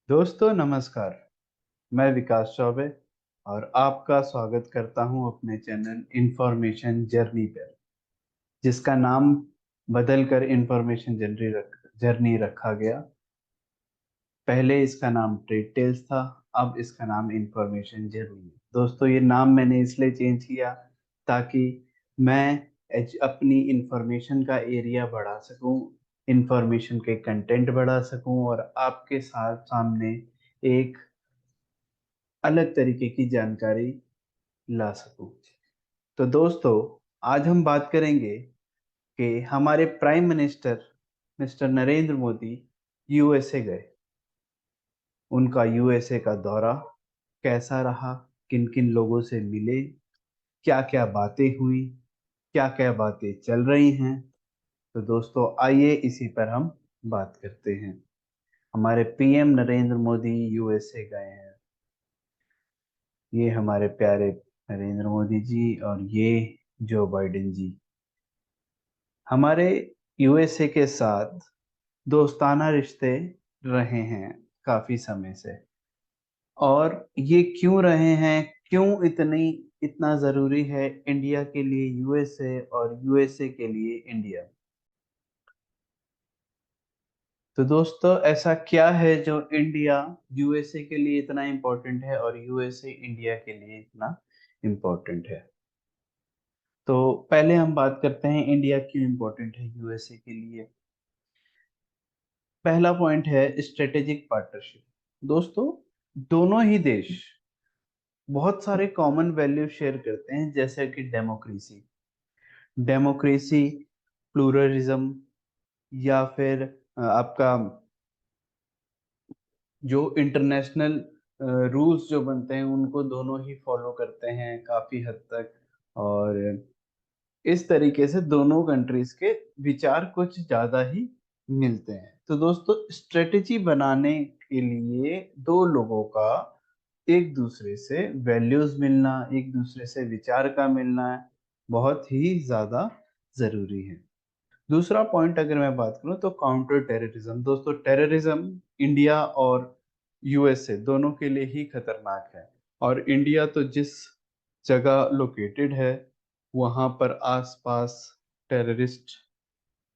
दोस्तों नमस्कार। मैं विकास चौबे और आपका स्वागत करता हूं अपने चैनल इंफॉर्मेशन जर्नी पर, जिसका नाम बदलकर इंफॉर्मेशन जर्नी रखा गया। पहले इसका नाम ट्रेड टेल्स था, अब इसका नाम इंफॉर्मेशन जर्नी है। दोस्तों ये नाम मैंने इसलिए चेंज किया ताकि मैं अपनी इंफॉर्मेशन का एरिया बढ़ा सकूं, इंफॉर्मेशन के कंटेंट बढ़ा सकूं और आपके साथ सामने एक अलग तरीके की जानकारी ला सकूं। तो दोस्तों आज हम बात करेंगे कि हमारे prime minister mister Narendra Modi USA गए। उनका यूएसए का दौरा कैसा रहा, किन किन लोगों से मिले, क्या क्या बातें हुई, क्या क्या बातें चल रही हैं। तो दोस्तों आइए इसी पर हम बात करते हैं। हमारे पीएम नरेंद्र मोदी यूएसए गए हैं। ये हमारे प्यारे नरेंद्र मोदी जी और ये जो बाइडेन जी हमारे यूएसए के साथ दोस्ताना रिश्ते रहे हैं काफी समय से। और ये क्यों रहे हैं, क्यों इतना जरूरी है इंडिया के लिए यूएसए और यूएसए के लिए इंडिया। तो दोस्तों ऐसा क्या है जो इंडिया यूएसए के लिए इतना इम्पोर्टेंट है और यूएसए इंडिया के लिए इतना इम्पोर्टेंट है। तो पहले हम बात करते हैं इंडिया क्यों इम्पोर्टेंट है यूएसए के लिए। पहला पॉइंट है स्ट्रेटेजिक पार्टनरशिप। दोस्तों दोनों ही देश बहुत सारे कॉमन वैल्यू शेयर करते हैं, जैसे कि डेमोक्रेसी डेमोक्रेसी प्लूरलिज्म, या फिर आपका जो इंटरनेशनल रूल्स जो बनते हैं उनको दोनों ही फॉलो करते हैं काफी हद तक। और इस तरीके से दोनों कंट्रीज के विचार कुछ ज्यादा ही मिलते हैं। तो दोस्तों स्ट्रेटेजी बनाने के लिए दो लोगों का एक दूसरे से वैल्यूज मिलना, एक दूसरे से विचार का मिलना बहुत ही ज्यादा जरूरी है। दूसरा पॉइंट अगर मैं बात करूं तो काउंटर टेररिज्म। दोस्तों टेररिज्म इंडिया और यूएसए दोनों के लिए ही खतरनाक है। और इंडिया तो जिस जगह लोकेटेड है वहां पर आसपास टेररिस्ट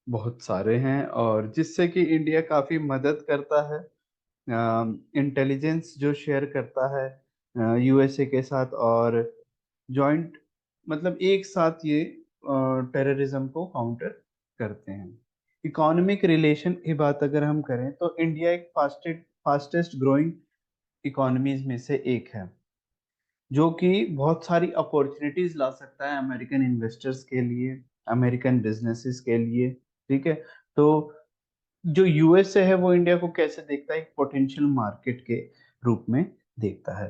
बहुत सारे हैं, और जिससे कि इंडिया काफी मदद करता है, इंटेलिजेंस जो शेयर करता है यूएसए के साथ। और जॉइंट मतलब एक साथ ये टेररिज्म को काउंटर करते हैं। इकोनॉमिक रिलेशन की बात अगर हम करें तो इंडिया एक फास्टेस्ट ग्रोइंग इकोनॉमीज में से एक है, जो कि बहुत सारी अपॉर्चुनिटीज ला सकता है अमेरिकन इन्वेस्टर्स के लिए, अमेरिकन बिजनेसेस के लिए। ठीक है। तो जो यूएसए है वो इंडिया को कैसे देखता है, एक पोटेंशियल मार्केट के रूप में देखता है।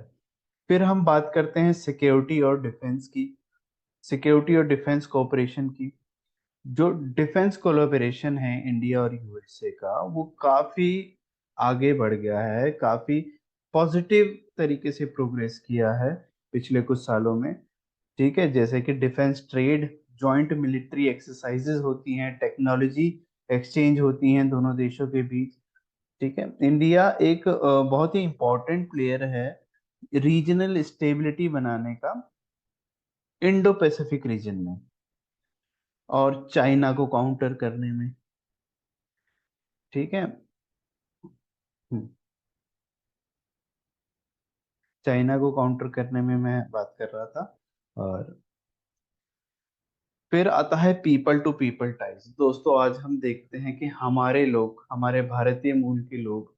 फिर हम बात करते हैं सिक्योरिटी और डिफेंस की। सिक्योरिटी और डिफेंस कोऑपरेशन की। जो डिफेंस कोलैबोरेशन है इंडिया और यूएसए का वो काफी आगे बढ़ गया है, काफी पॉजिटिव तरीके से प्रोग्रेस किया है पिछले कुछ सालों में। ठीक है, जैसे कि defence trade, joint military exercises होती हैं, टेक्नोलॉजी एक्सचेंज होती हैं दोनों देशों के बीच। ठीक है, इंडिया एक बहुत ही इंपॉर्टेंट प्लेयर है रीजनल स्टेबिलिटी बनाने का इंडो पैसिफिक रीजन में, और चाइना को काउंटर करने में। ठीक है। हम्म, चाइना को काउंटर करने में मैं बात कर रहा था। और फिर आता है पीपल टू पीपल टाइज। दोस्तों आज हम देखते हैं कि हमारे लोग, हमारे भारतीय मूल के लोग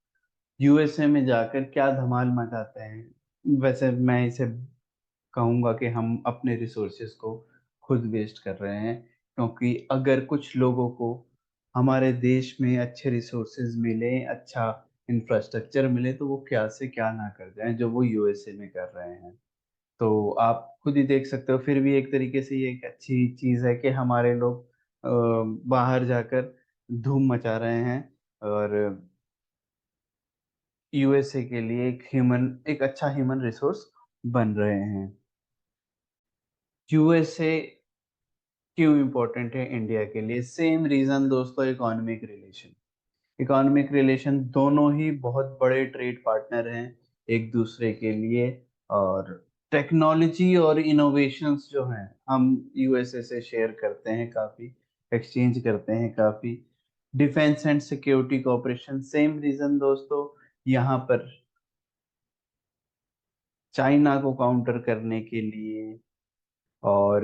यूएसए में जाकर क्या धमाल मचाते हैं। वैसे मैं इसे कहूंगा कि हम अपने रिसोर्सेज को खुद वेस्ट कर रहे हैं, क्योंकि अगर कुछ लोगों को हमारे देश में अच्छे रिसोर्सेज मिले, अच्छा इंफ्रास्ट्रक्चर मिले, तो वो क्या से क्या ना कर जाएं जो वो यूएसए में कर रहे हैं। तो आप खुद ही देख सकते हो। फिर भी एक तरीके से ये एक अच्छी चीज है कि हमारे लोग बाहर जाकर धूम मचा रहे हैं और यूएसए के लिए एक अच्छा ह्यूमन रिसोर्स बन रहे हैं। यूएसए क्यों इम्पोर्टेंट है इंडिया के लिए? सेम रीजन दोस्तों, इकोनॉमिक रिलेशन। इकोनॉमिक रिलेशन दोनों ही बहुत बड़े ट्रेड पार्टनर हैं एक दूसरे के लिए। और टेक्नोलॉजी और इनोवेशंस जो हैं हम यूएसए से शेयर करते हैं काफी, एक्सचेंज करते हैं काफी। Defence and security cooperation, same reason दोस्तों, यहाँ पर चाइना को काउंटर करने के लिए और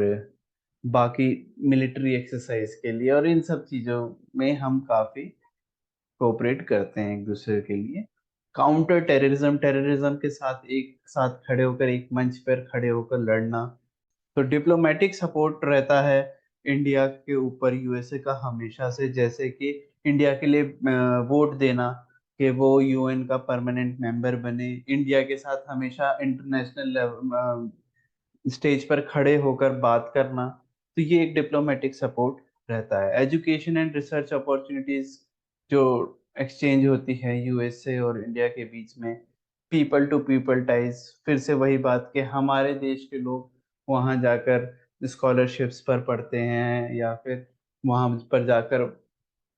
बाकी मिलिट्री एक्सरसाइज के लिए और इन सब चीजों में हम काफी कोऑपरेट करते हैं एक दूसरे के लिए। काउंटर टेररिज्म, टेररिज्म के साथ एक साथ खड़े होकर, एक मंच पर खड़े होकर लड़ना। तो डिप्लोमेटिक सपोर्ट रहता है इंडिया के ऊपर यूएसए का हमेशा से, जैसे कि इंडिया के लिए वोट देना कि वो यूएन का परमानेंट मेंबर बने, इंडिया के साथ हमेशा इंटरनेशनल स्टेज पर खड़े होकर बात करना। तो ये एक डिप्लोमेटिक सपोर्ट रहता है। एजुकेशन एंड रिसर्च अपॉर्चुनिटीज जो एक्सचेंज होती है यूएसए और इंडिया के बीच में, पीपल टू पीपल टाइज, फिर से वही बात कि हमारे देश के लोग वहाँ जाकर स्कॉलरशिप्स पर पढ़ते हैं या फिर वहाँ पर जाकर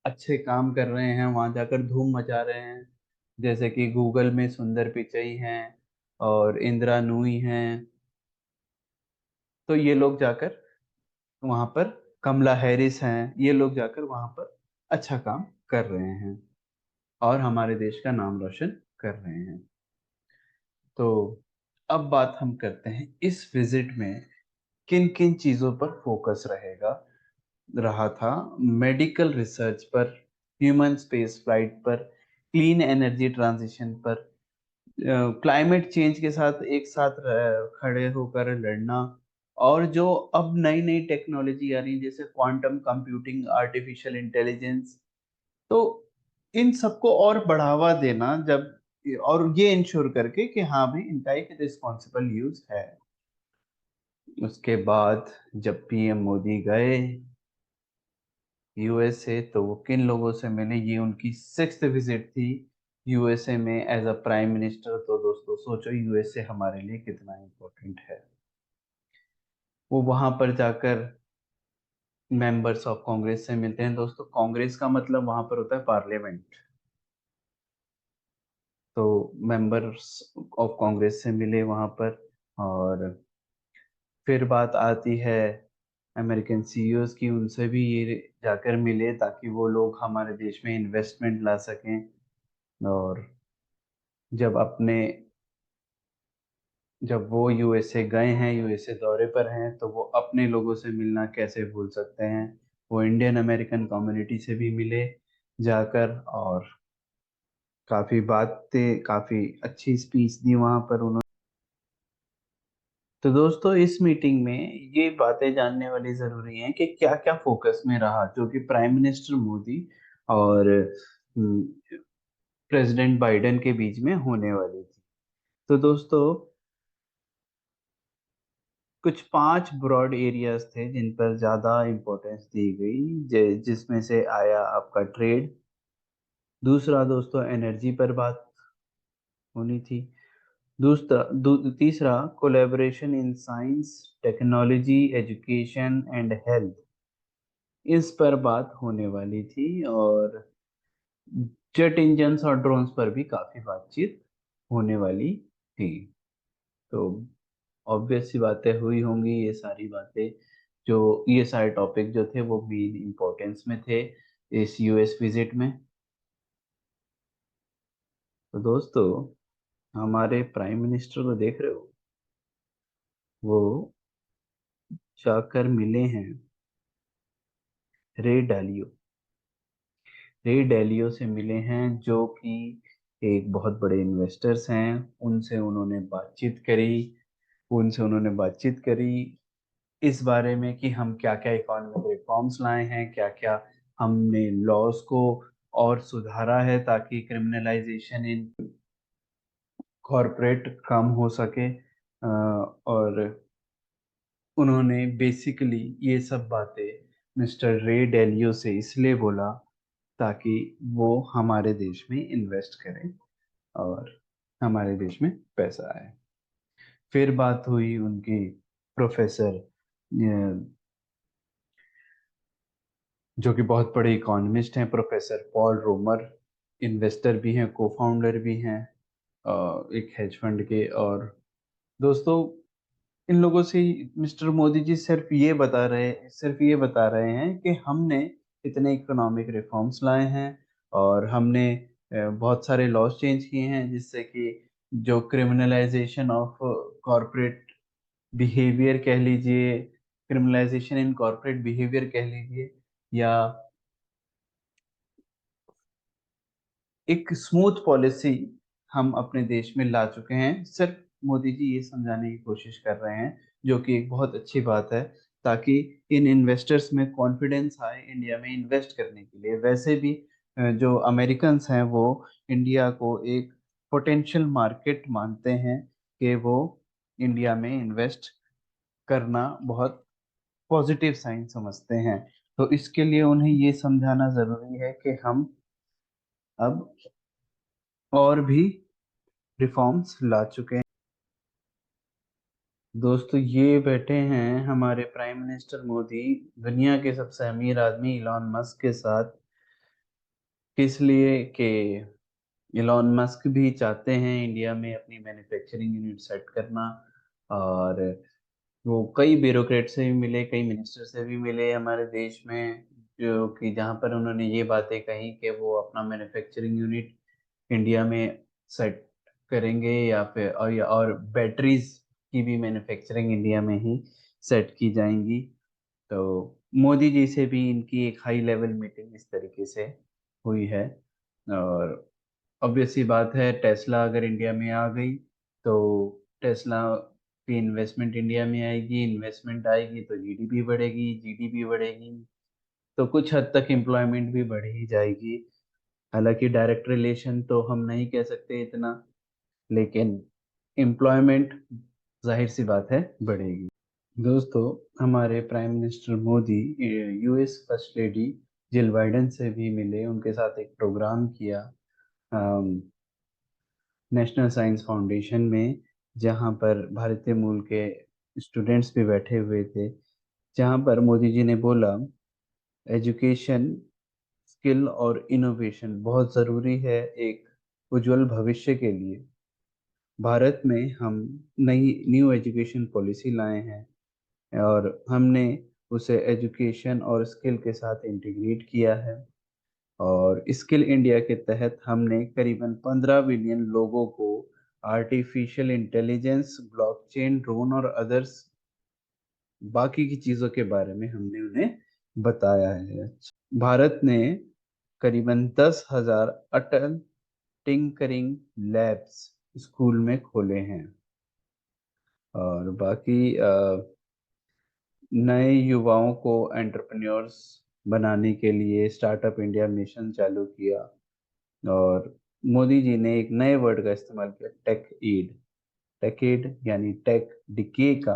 अच्छे काम कर रहे हैं, वहाँ जाकर धूम मचा रहे हैं। जैसे कि गूगल में सुंदर पिचई हैं और इंदिरा नूई हैं। तो ये लोग जाकर वहां पर, कमला हैरिस हैं, ये लोग जाकर वहां पर अच्छा काम कर रहे हैं और हमारे देश का नाम रोशन कर रहे हैं। तो अब बात हम करते हैं इस विजिट में किन किन चीजों पर फोकस रहा था। मेडिकल रिसर्च पर, ह्यूमन स्पेस फ्लाइट पर, क्लीन एनर्जी ट्रांजिशन पर, क्लाइमेट चेंज के साथ एक साथ खड़े होकर लड़ना, और जो अब नई नई टेक्नोलॉजी आ रही है जैसे क्वांटम कंप्यूटिंग, आर्टिफिशियल इंटेलिजेंस, तो इन सबको और बढ़ावा देना, जब और ये इंश्योर करके कि हाँ भाई इनका एक रिस्पॉन्सिबल यूज है। उसके बाद जब पीएम मोदी गए यूएसए तो वो किन लोगों से मिले, ये उनकी 6th विजिट थी यूएसए में एज अ प्राइम मिनिस्टर। तो दोस्तों सोचो यूएसए हमारे लिए कितना इम्पोर्टेंट है। वो वहां पर जाकर मेंबर्स ऑफ कांग्रेस से मिलते हैं। दोस्तों कांग्रेस का मतलब वहां पर होता है पार्लियामेंट। तो मेंबर्स ऑफ कांग्रेस से मिले वहां पर। और फिर बात आती है अमेरिकन सीईओज की, उनसे भी ये जाकर मिले ताकि वो लोग हमारे देश में इन्वेस्टमेंट ला सकें। और जब अपने जब वो यूएसए गए हैं, यूएसए दौरे पर हैं, तो वो अपने लोगों से मिलना कैसे भूल सकते हैं। वो इंडियन अमेरिकन कम्युनिटी से भी मिले जाकर और काफी बातें, काफी अच्छी स्पीच दी वहां पर उन्होंने। तो दोस्तों इस मीटिंग में ये बातें जानने वाली जरूरी हैं कि क्या क्या फोकस में रहा, जो कि प्राइम मिनिस्टर मोदी और प्रेसिडेंट बाइडेन के बीच में होने वाली थी। तो दोस्तों कुछ 5 ब्रॉड एरियाज थे जिन पर ज्यादा इम्पोर्टेंस दी गई, जिसमें से आया आपका ट्रेड। दूसरा दोस्तों एनर्जी पर बात होनी थी। तीसरा collaboration in science, technology, education and health, इस पर बात होने वाली थी। और जेट इंजन्स और ड्रोन्स पर भी काफी बातचीत होने वाली थी। तो ऑब्वियस सी बातें हुई होंगी, ये सारी बातें, जो ये सारे टॉपिक जो थे वो मेन इम्पोर्टेंस में थे इस यूएस विजिट में। तो दोस्तों हमारे प्राइम मिनिस्टर को देख रहे हो, वो जाकर मिले हैं रे डालियो। रे डालियो से मिले हैं जो कि एक बहुत बड़े इन्वेस्टर्स हैं। उनसे उन्होंने बातचीत करी इस बारे में कि हम क्या क्या इकोनॉमिक रिफॉर्म्स लाए हैं, क्या क्या हमने लॉज को और सुधारा है ताकि क्रिमिनलाइजेशन इन कॉरपोरेट कम हो सके। और उन्होंने बेसिकली ये सब बातें मिस्टर रे डेलियो से इसलिए बोला ताकि वो हमारे देश में इन्वेस्ट करें और हमारे देश में पैसा आए। फिर बात हुई उनकी प्रोफेसर, जो कि बहुत बड़े इकोनॉमिस्ट हैं, प्रोफेसर पॉल रोमर इन्वेस्टर भी हैं, को फाउंडर भी हैं एक हेज फंड के। और दोस्तों, इन लोगों से मिस्टर मोदी जी सिर्फ ये बता रहे हैं कि हमने इतने इकोनॉमिक रिफॉर्म्स लाए हैं और हमने बहुत सारे लॉज चेंज किए हैं, जिससे कि जो क्रिमिनलाइजेशन ऑफ कॉरपोरेट बिहेवियर कह लीजिए, क्रिमिनलाइजेशन इन कॉरपोरेट बिहेवियर कह लीजिए, या एक स्मूथ पॉलिसी हम अपने देश में ला चुके हैं। सिर्फ मोदी जी ये समझाने की कोशिश कर रहे हैं, जो कि एक बहुत अच्छी बात है, ताकि इन इन्वेस्टर्स में कॉन्फिडेंस आए इंडिया में इन्वेस्ट करने के लिए। वैसे भी जो अमेरिकन्स हैं वो इंडिया को एक पोटेंशियल मार्केट मानते हैं, कि वो इंडिया में इन्वेस्ट करना बहुत पॉजिटिव साइन समझते हैं। तो इसके लिए उन्हें ये समझाना जरूरी है कि हम अब और भी रिफॉर्म्स ला चुके हैं। दोस्तों, ये बैठे हैं हमारे प्राइम मिनिस्टर मोदी दुनिया के सबसे अमीर आदमी इलॉन मस्क के साथ। किस लिए कि इलॉन मस्क भी चाहते हैं इंडिया में अपनी मैन्युफैक्चरिंग यूनिट सेट करना। और वो कई ब्यूरोक्रेट से भी मिले, कई मिनिस्टर से भी मिले हमारे देश में, जो कि जहाँ पर उन्होंने ये बातें कही कि वो अपना मैन्युफैक्चरिंग यूनिट इंडिया में सेट करेंगे, या फिर और बैटरीज की भी मैन्युफैक्चरिंग इंडिया में ही सेट की जाएंगी। तो मोदी जी से भी इनकी एक हाई लेवल मीटिंग इस तरीके से हुई है। और ऑब्वियस सी बात है, टेस्ला अगर इंडिया में आ गई तो टेस्ला की इन्वेस्टमेंट इंडिया में आएगी, इन्वेस्टमेंट आएगी तो जीडीपी बढ़ेगी, जीडीपी बढ़ेगी तो कुछ हद तक एम्प्लॉयमेंट भी बढ़ ही जाएगी। हालांकि डायरेक्ट रिलेशन तो हम नहीं कह सकते इतना, लेकिन एम्प्लॉयमेंट जाहिर सी बात है बढ़ेगी। दोस्तों, हमारे prime minister Modi US first lady Jill Biden से भी मिले, उनके साथ एक प्रोग्राम किया नेशनल साइंस फाउंडेशन में, जहां पर भारतीय मूल के स्टूडेंट्स भी बैठे हुए थे। जहां पर मोदी जी ने बोला, एजुकेशन, स्किल और इनोवेशन बहुत ज़रूरी है एक उज्जवल भविष्य के लिए। भारत में हम नई न्यू एजुकेशन पॉलिसी लाए हैं और हमने उसे एजुकेशन और स्किल के साथ इंटीग्रेट किया है। और स्किल इंडिया के तहत हमने करीबन 15 बिलियन लोगों को आर्टिफिशियल इंटेलिजेंस, ब्लॉकचेन, ड्रोन और अदर्स बाकी की चीज़ों के बारे में हमने उन्हें बताया है। भारत ने करीबन 10,000 अटल टिंकरिंग लैब्स स्कूल में खोले हैं। और बाकी नए युवाओं को एंटरप्रेन्योर्स बनाने के लिए स्टार्टअप इंडिया मिशन चालू किया। और मोदी जी ने एक नए वर्ड का इस्तेमाल किया, टेक एड यानी टेक डिके का,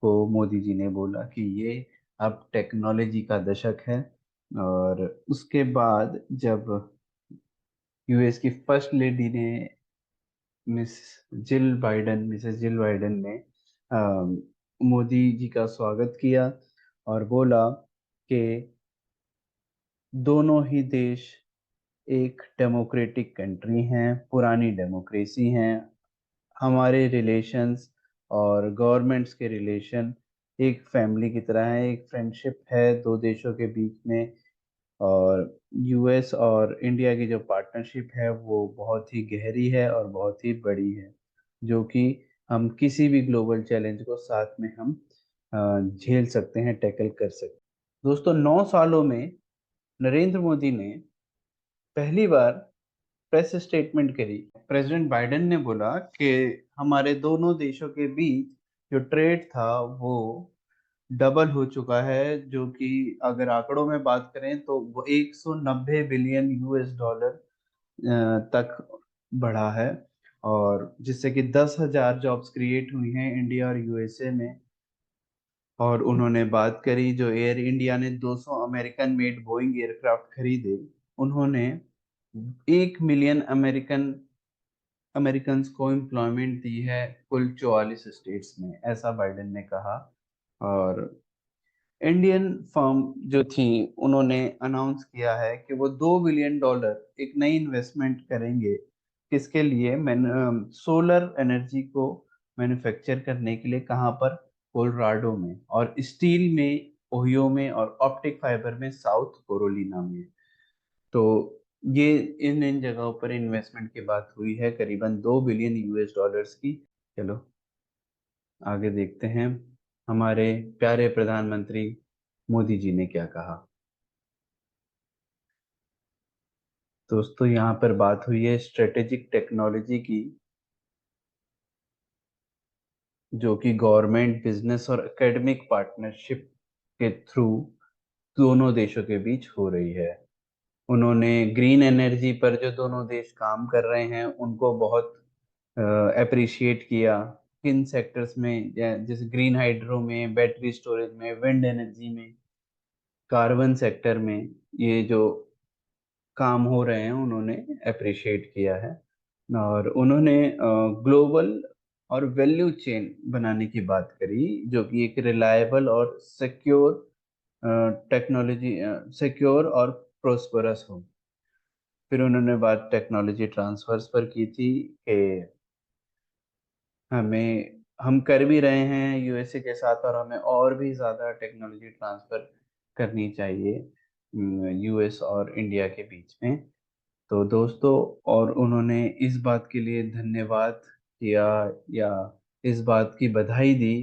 को मोदी जी ने बोला कि ये अब टेक्नोलॉजी का दशक है। और उसके बाद जब यूएस की फर्स्ट लेडी ने मिस मिसेस जिल बाइडेन ने मोदी जी का स्वागत किया और बोला कि दोनों ही देश एक डेमोक्रेटिक कंट्री हैं, पुरानी डेमोक्रेसी हैं। हमारे रिलेशंस और गवर्नमेंट्स के रिलेशन एक फैमिली की तरह है, एक फ्रेंडशिप है दो देशों के बीच में। और यूएस और इंडिया की जो पार्टनरशिप है वो बहुत ही गहरी है और बहुत ही बड़ी है, जो कि हम किसी भी ग्लोबल चैलेंज को साथ में हम झेल सकते हैं, टैकल कर सकते हैं। दोस्तों, 9 सालों में नरेंद्र मोदी ने पहली बार प्रेस स्टेटमेंट करी। प्रेसिडेंट बाइडेन ने बोला कि हमारे दोनों देशों के बीच जो ट्रेड था वो डबल हो चुका है, जो कि अगर आंकड़ों में बात करें तो वो 190 बिलियन यूएस डॉलर तक बढ़ा है। और जिससे कि 10,000 जॉब्स क्रिएट हुई हैं इंडिया और यूएसए में। और उन्होंने बात करी, जो एयर इंडिया ने 200 अमेरिकन मेड बोइंग एयरक्राफ्ट खरीदे, उन्होंने 1 मिलियन अमेरिकन्स को एम्प्लॉयमेंट दी है कुल 44 स्टेट्स में, ऐसा बाइडेन ने कहा। और इंडियन फर्म जो थी उन्होंने अनाउंस किया है कि वो $2 बिलियन एक नई इन्वेस्टमेंट करेंगे। किसके लिए? सोलर एनर्जी को मैन्युफैक्चर करने के लिए। कहाँ पर? कोलोराडो में, और स्टील में ओहियो में, और ऑप्टिक फाइबर में साउथ कैरोलिना में। तो ये इन इन जगहों पर इन्वेस्टमेंट की बात हुई है, करीबन $2 बिलियन की। चलो आगे देखते हैं हमारे प्यारे प्रधानमंत्री मोदी जी ने क्या कहा। दोस्तों यहाँ पर बात हुई है स्ट्रेटेजिक टेक्नोलॉजी की, जो कि गवर्नमेंट, बिजनेस और एकेडमिक पार्टनरशिप के थ्रू दोनों देशों के बीच हो रही है। उन्होंने ग्रीन एनर्जी पर जो दोनों देश काम कर रहे हैं उनको बहुत अप्रिशिएट किया। किन सेक्टर्स में? जैसे ग्रीन हाइड्रो में, बैटरी स्टोरेज में, विंड एनर्जी में, कार्बन सेक्टर में ये जो काम हो रहे हैं उन्होंने अप्रिशिएट किया है। और उन्होंने ग्लोबल और वैल्यू चेन बनाने की बात करी, जो कि एक रिलायबल और सिक्योर टेक्नोलॉजी, सिक्योर और प्रोस्परस हो। फिर उन्होंने बात टेक्नोलॉजी ट्रांसफर्स पर की थी कि हम कर भी रहे हैं यूएसए के साथ, और हमें और भी ज़्यादा टेक्नोलॉजी ट्रांसफ़र करनी चाहिए यूएस और इंडिया के बीच में। तो दोस्तों, और उन्होंने इस बात के लिए धन्यवाद किया, या इस बात की बधाई दी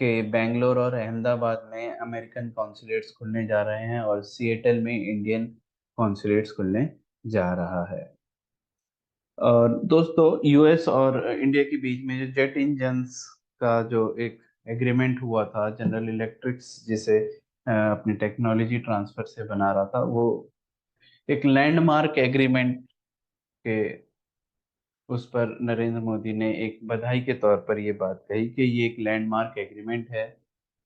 कि बेंगलोर और अहमदाबाद में अमेरिकन कॉन्सुलेट्स खुलने जा रहे हैं और सिएटल में इंडियन कॉन्सुलेट्स खुलने जा रहा है। और दोस्तों, यूएस और इंडिया के बीच में जो जेट इंजन्स का जो एक एग्रीमेंट हुआ था, जनरल इलेक्ट्रिक्स जिसे अपनी टेक्नोलॉजी ट्रांसफर से बना रहा था, वो एक लैंडमार्क एग्रीमेंट के उस पर नरेंद्र मोदी ने एक बधाई के तौर पर ये बात कही कि ये एक लैंडमार्क एग्रीमेंट है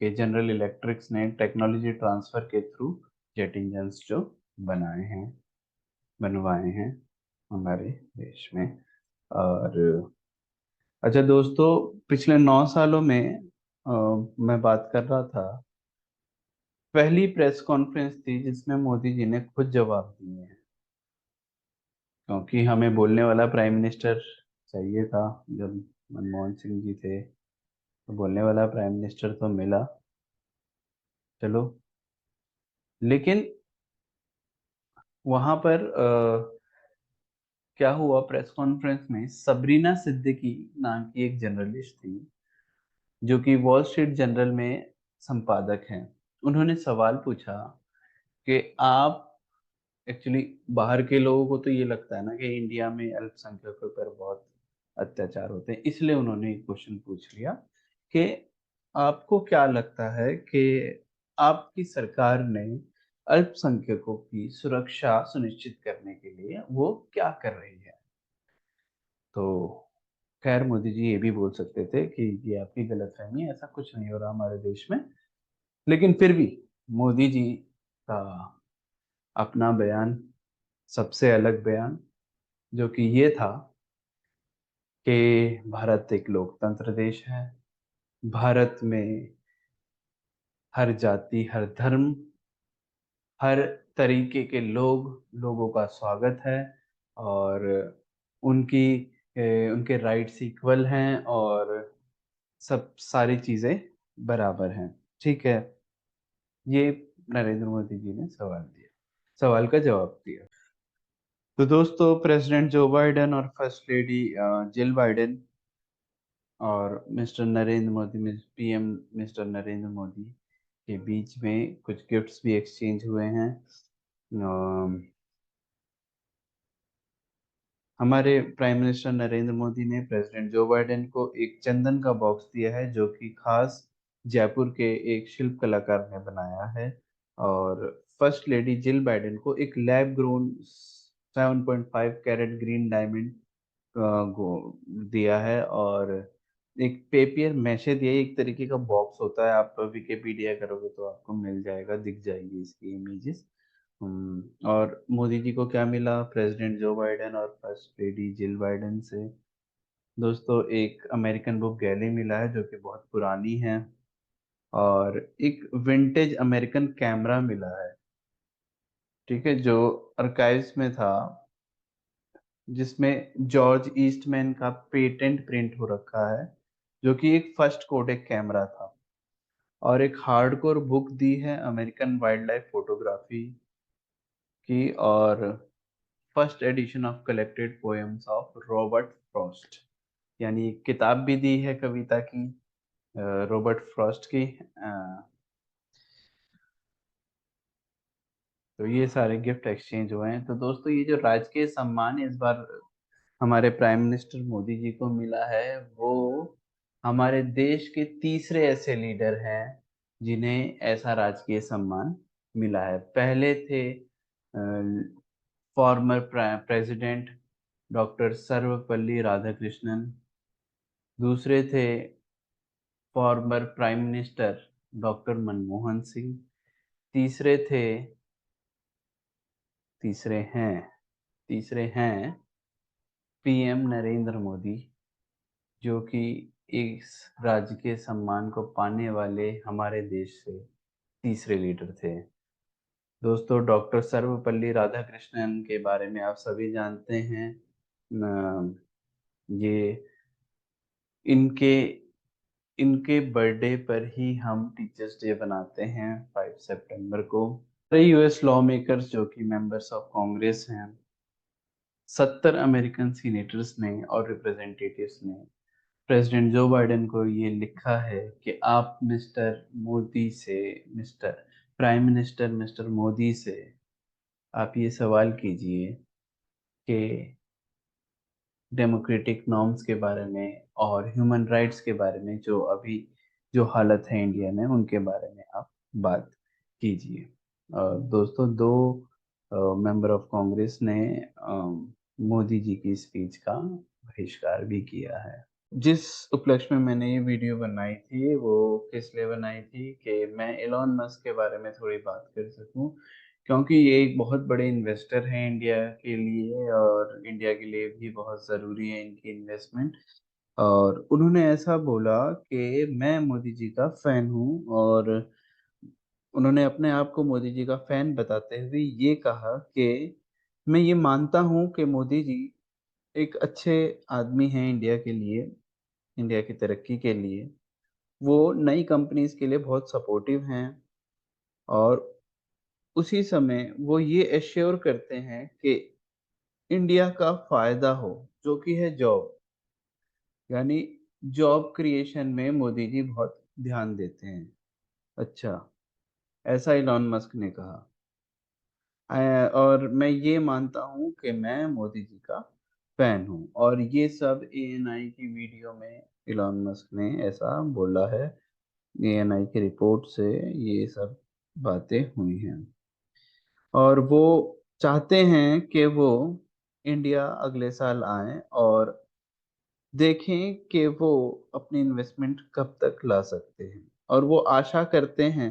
कि जनरल इलेक्ट्रिक्स ने टेक्नोलॉजी ट्रांसफर के थ्रू जेट इंजन्स जो बनाए हैं, बनवाए हैं हमारे देश में। और अच्छा दोस्तों, पिछले 9 सालों में मैं बात कर रहा था, पहली प्रेस कॉन्फ्रेंस थी जिसमें मोदी जी ने खुद जवाब दिए हैं, क्योंकि हमें बोलने वाला प्राइम मिनिस्टर चाहिए था। जब मनमोहन सिंह जी थे तो बोलने वाला प्राइम मिनिस्टर तो मिला, चलो। लेकिन वहां पर क्या हुआ, प्रेस कॉन्फ्रेंस में सबरीना सिद्दीकी नाम की एक जर्नलिस्ट थी, जो कि वॉल स्ट्रीट जर्नल में संपादक हैं। उन्होंने सवाल पूछा कि आप, एक्चुअली बाहर के लोगों को तो ये लगता है ना कि इंडिया में अल्पसंख्यकों पर बहुत अत्याचार होते हैं, इसलिए उन्होंने एक क्वेश्चन पूछ लिया कि आपको क्या लगता है कि आपकी सरकार ने अल्पसंख्यकों की सुरक्षा सुनिश्चित करने के लिए वो क्या कर रही है? तो खैर, मोदी जी ये भी बोल सकते थे कि ये आपकी गलतफहमी है, ऐसा कुछ नहीं हो रहा हमारे देश में। लेकिन फिर भी मोदी जी का अपना बयान, सबसे अलग बयान, जो कि ये था कि भारत एक लोकतंत्र देश है। भारत में हर जाति, हर धर्म, हर तरीके के लोगों का स्वागत है, और उनकी उनके राइट्स इक्वल हैं, और सब सारी चीजें बराबर हैं। ठीक है, ये नरेंद्र मोदी जी ने सवाल का जवाब दिया। तो दोस्तों, प्रेसिडेंट जो बाइडेन और फर्स्ट लेडी जिल बाइडेन और mister Narendra Modi, PM mister Narendra Modi के बीच में कुछ गिफ्ट्स भी एक्सचेंज हुए हैं। हमारे प्राइम मिनिस्टर नरेंद्र मोदी ने प्रेसिडेंट जो बाइडेन को एक चंदन का बॉक्स दिया है, जो कि खास जयपुर के एक शिल्प कलाकार ने बनाया है। और फर्स्ट लेडी जिल बाइडेन को एक lab grown 7.5 carat green diamond दिया है, और एक पेपियर मैशे दिया है। एक तरीके का बॉक्स होता है, आप विकिपीडिया करोगे तो आपको मिल जाएगा, दिख जाएगी इसकी इमेजेस। और मोदी जी को क्या मिला प्रेसिडेंट जो बाइडेन और फर्स्ट लेडी जिल बाइडेन से? दोस्तों, एक अमेरिकन बुक गैली मिला है, जो कि बहुत पुरानी है, और एक विंटेज अमेरिकन कैमरा मिला है, ठीक है, जो आर्काइव्स में था, जिसमें जॉर्ज ईस्टमैन का पेटेंट प्रिंट हो रखा है, जो कि एक फर्स्ट कोडेक कैमरा था। और एक हार्डकोर बुक दी है अमेरिकन वाइल्ड लाइफ फोटोग्राफी की, और first edition of collected poems of Robert Frost, यानी एक किताब भी दी है कविता की रॉबर्ट फ्रॉस्ट की। तो ये सारे गिफ्ट एक्सचेंज हुए हैं। तो दोस्तों, ये जो राजकीय सम्मान इस बार हमारे प्राइम मिनिस्टर मोदी जी को मिला है, वो हमारे देश के तीसरे ऐसे लीडर हैं जिन्हें ऐसा राजकीय सम्मान मिला है। पहले थे former president doctor Sarvepalli Radhakrishnan, दूसरे थे former prime minister doctor Manmohan Singh, तीसरे थे तीसरे हैं तीसरे हैं पीएम नरेंद्र मोदी, जो कि इस राज्य के सम्मान को पाने वाले हमारे देश से तीसरे लीडर थे। दोस्तों, डॉक्टर सर्वपल्ली राधाकृष्णन के बारे में आप सभी जानते हैं। ये इनके इनके बर्थडे पर ही हम टीचर्स डे बनाते हैं 5 सितंबर को। यूएस लॉ मेकर्स जो कि मेंबर्स ऑफ कांग्रेस हैं, 70 अमेरिकन सीनेटर्स ने और रिप्रेजेंटेटिव्स ने प्रेसिडेंट जो बाइडेन को ये लिखा है कि आप mister prime minister mister Modi से आप ये सवाल कीजिए कि डेमोक्रेटिक नॉर्म्स के बारे में और ह्यूमन राइट्स के बारे में, जो अभी जो हालत है इंडिया में, उनके बारे में आप बात कीजिए। दोस्तों, दो मेंबर ऑफ कांग्रेस ने मोदी जी की स्पीच का बहिष्कार भी किया है। जिस उपलक्ष्य में मैंने ये वीडियो बनाई थी, वो किस लिए बनाई थी कि मैं एलॉन मस्क के बारे में थोड़ी बात कर सकूं, क्योंकि ये एक बहुत बड़े इन्वेस्टर हैं इंडिया के लिए, और इंडिया के लिए भी बहुत ज़रूरी है इनकी इन्वेस्टमेंट। और उन्होंने ऐसा बोला कि मैं मोदी जी का फैन हूं, और उन्होंने अपने आप को मोदी जी का फैन बताते हुए ये कहा कि मैं ये मानता हूं कि मोदी जी एक अच्छे आदमी हैं इंडिया के लिए, इंडिया की तरक्की के लिए। वो नई कंपनीज के लिए बहुत सपोर्टिव हैं, और उसी समय वो ये एश्योर करते हैं कि इंडिया का फायदा हो, जो कि है जॉब, यानी जॉब क्रिएशन में मोदी जी बहुत ध्यान देते हैं। अच्छा, ऐसा इलॉन मस्क ने कहा। और मैं ये मानता हूँ कि मैं मोदी जी का फैन हूँ, और ये सब एएनआई की वीडियो में इलॉन मस्क ने ऐसा बोला है। एएनआई की रिपोर्ट से ये सब बातें हुई हैं, और वो चाहते हैं कि वो इंडिया अगले साल आए और देखें कि वो अपनी इन्वेस्टमेंट कब तक ला सकते हैं। और वो आशा करते हैं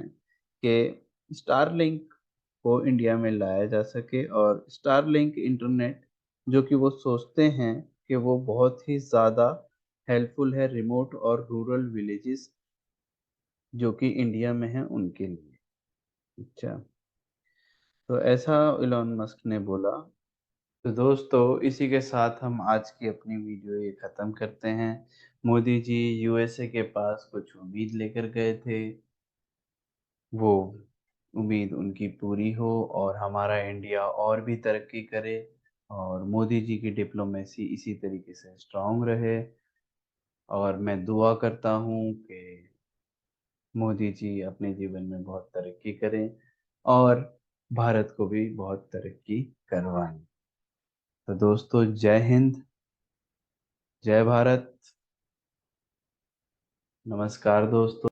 कि स्टारलिंक को इंडिया में लाया जा सके, और स्टारलिंक इंटरनेट, जो कि वो सोचते हैं कि वो बहुत ही ज़्यादा हेल्पफुल है रिमोट और रूरल विलेजेस जो कि इंडिया में है उनके लिए। अच्छा, तो ऐसा इलॉन मस्क ने बोला। तो दोस्तों, इसी के साथ हम आज की अपनी वीडियो ये ख़त्म करते हैं। मोदी जी यूएसए के पास कुछ उम्मीद लेकर गए थे, वो उम्मीद उनकी पूरी हो और हमारा इंडिया और भी तरक्की करे, और मोदी जी की डिप्लोमेसी इसी तरीके से स्ट्रांग रहे। और मैं दुआ करता हूँ कि मोदी जी अपने जीवन में बहुत तरक्की करें, और भारत को भी बहुत तरक्की करवाएं। तो दोस्तों, जय हिंद, जय भारत, नमस्कार दोस्तों।